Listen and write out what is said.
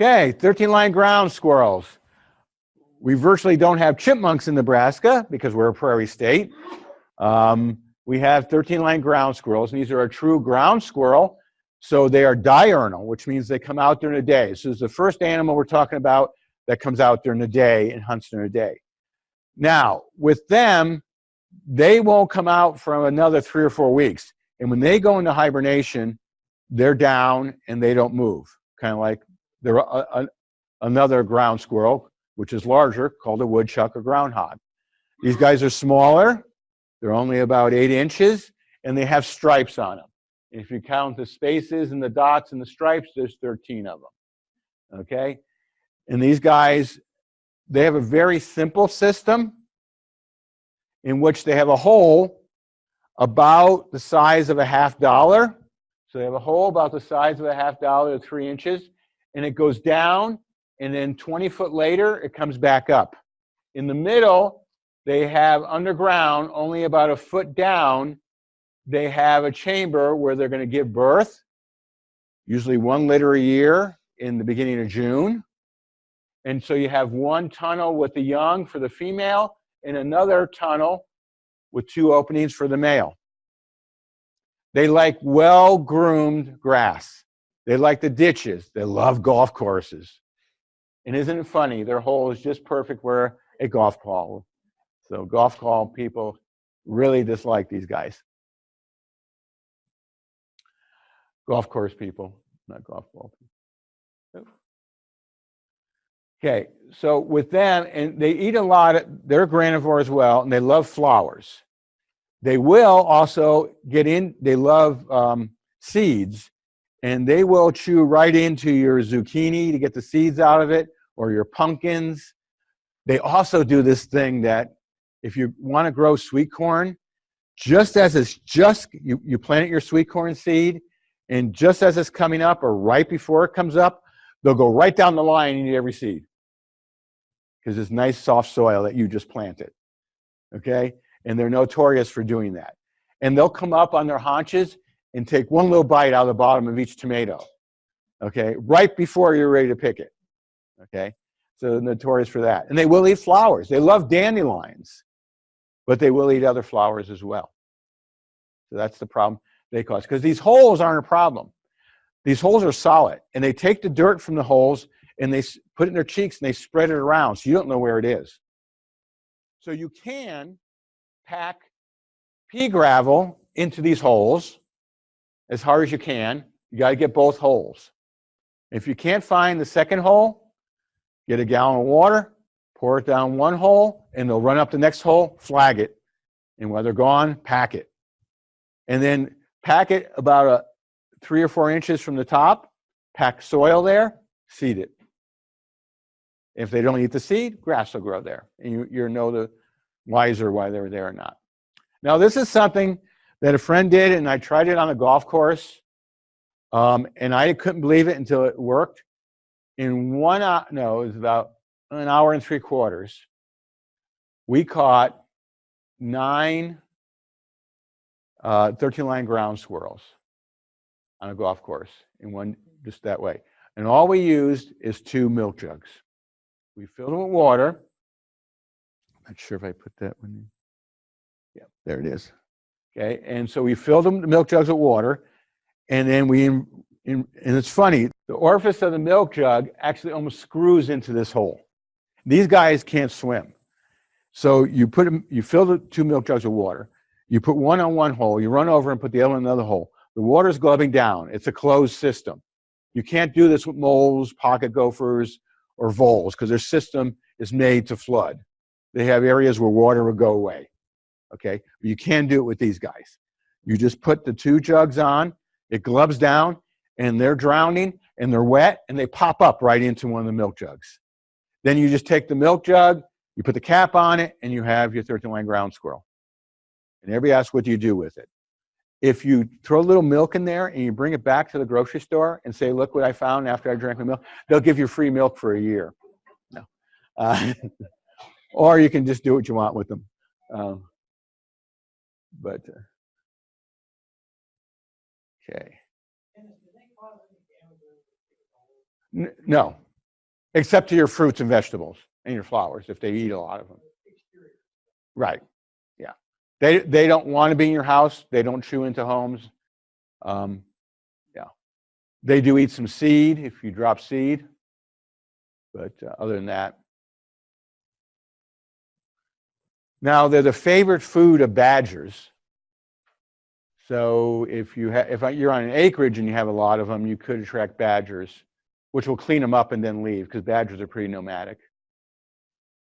Okay, 13-line ground squirrels. We virtually don't have chipmunks in Nebraska because we're a prairie state. We have 13-line ground squirrels, and these are a true ground squirrel. So they are diurnal, which means they come out during the day. So this is the first animal we're talking about that comes out during the day and hunts during the day. Now, with them, they won't come out for another 3 or 4 weeks. And when they go into hibernation, they're down and they don't move. Kind of like they're another ground squirrel, which is larger, called a woodchuck or groundhog. These guys are smaller. They're only about 8 inches, and they have stripes on them. If you count the spaces and the dots and the stripes, there's 13 of them. Okay? And these guys, they have a very simple system in which they have a hole about the size of a $50. So they have a hole about the size of a $50 to 3 inches, and it goes down, and then 20 foot later, it comes back up. In the middle, they have underground, only about a foot down, they have a chamber where they're going to give birth, usually 1 litter a year in the beginning of June. And so you have one tunnel with the young for the female and another tunnel with 2 openings for the male. They like well-groomed grass. They like the ditches. They love golf courses. And isn't it funny? Their hole is just perfect where a golf ball. So golf ball people really dislike these guys. Golf course people, not golf ball people. Okay, so with them, and they eat a lot, they're granivore as well, and they love flowers. They will also get in, they love seeds, and they will chew right into your zucchini to get the seeds out of it, or your pumpkins. They also do this thing that if you want to grow sweet corn, just as it's you plant your sweet corn seed, and just as it's coming up or right before it comes up, they'll go right down the line and eat every seed. Because it's nice soft soil that you just planted. Okay? And they're notorious for doing that. And they'll come up on their haunches and take one little bite out of the bottom of each tomato. Okay? Right before you're ready to pick it. Okay? So they're notorious for that. And they will eat flowers. They love dandelions. But they will eat other flowers as well. So that's the problem they cause. Because these holes aren't a problem. These holes are solid. And they take the dirt from the holes and they put it in their cheeks and they spread it around so you don't know where it is. So you can pack pea gravel into these holes as hard as you can. You got to get both holes. If you can't find the second hole, get a gallon of water, pour it down one hole, and they'll run up the next hole, flag it. And while they're gone, pack it. And then pack it about 3 or 4 inches from the top, pack soil there, seed it. If they don't eat the seed, grass will grow there. And you know the wiser why they were there or not. Now, this is something that a friend did, and I tried it on a golf course. And I couldn't believe it until it worked. In 1 hour, no, it was about an hour and 3/4. We caught 9 13-line ground squirrels on a golf course in one, just that way. And all we used is 2 milk jugs. We filled them with water. I'm not sure if I put that one in. Yeah, there it is. Okay, and so we filled them, the milk jugs with water, and then and it's funny, the orifice of the milk jug actually almost screws into this hole. These guys can't swim. So you fill the 2 milk jugs with water. You put one on one hole, you run over and put the other in another hole. The water's gloving down. It's a closed system. You can't do this with moles, pocket gophers, or voles, because their system is made to flood. They have areas where water will go away. Okay? But you can do it with these guys. You just put the 2 jugs on, it gloves down, and they're drowning, and they're wet, and they pop up right into one of the milk jugs. Then you just take the milk jug, you put the cap on it, and you have your 13-line ground squirrel. And everybody asks, what do you do with it? If you throw a little milk in there and you bring it back to the grocery store and say, look what I found after I drank my milk, they'll give you free milk for a year. No. Or you can just do what you want with them. Okay. No. except to your fruits and vegetables and your flowers if they eat a lot of them. Right. Yeah. They don't want to be in your house. They don't chew into homes. Yeah. They do eat some seed if you drop seed, but other than that. Now they're the favorite food of badgers. So if you're on an acreage and you have a lot of them, you could attract badgers, which will clean them up and then leave because badgers are pretty nomadic.